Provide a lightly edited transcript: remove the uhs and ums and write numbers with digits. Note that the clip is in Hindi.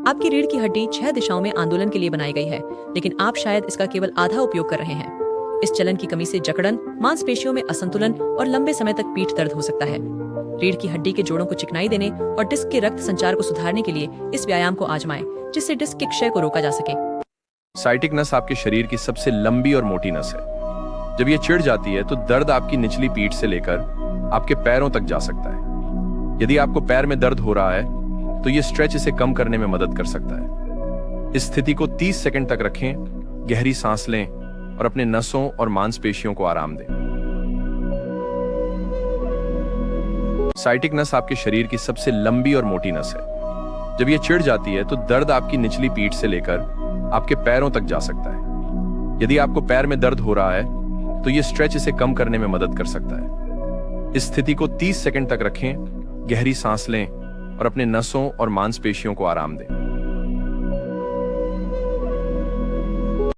आपकी रीढ़ की हड्डी 6 दिशाओं में आंदोलन के लिए बनाई गई है, लेकिन आप शायद इसका केवल आधा उपयोग कर रहे हैं। इस चलन की कमी से जकड़न, मांसपेशियों में असंतुलन और लंबे समय तक पीठ दर्द हो सकता है। रीढ़ की हड्डी के जोड़ों को चिकनाई देने और डिस्क के रक्त संचार को सुधारने के लिए इस व्यायाम को आजमाएं, जिससे डिस्क के क्षय को रोका जा सके। साइटिक नस आपके शरीर की सबसे लंबी और मोटी नस है। जब ये चिढ़ जाती है तो दर्द आपकी निचली पीठ से लेकर आपके पैरों तक जा सकता है। यदि आपको पैर में दर्द हो रहा है तो ये स्ट्रेच इसे कम करने में मदद कर सकता है। इस स्थिति को 30 सेकंड तक रखें, गहरी सांस लें और अपने नसों और मांसपेशियों को आराम दें। साइटिक नस आपके शरीर की सबसे लंबी और मोटी नस है। जब ये चिढ़ जाती है तो दर्द आपकी निचली पीठ से लेकर आपके पैरों तक जा सकता है। यदि आपको पैर में दर्द हो रहा है तो ये स्ट्रेच इसे कम करने में मदद कर सकता है। इस स्थिति को 30 सेकंड तक रखें, गहरी सांस लें और अपने नसों और मांसपेशियों को आराम दें।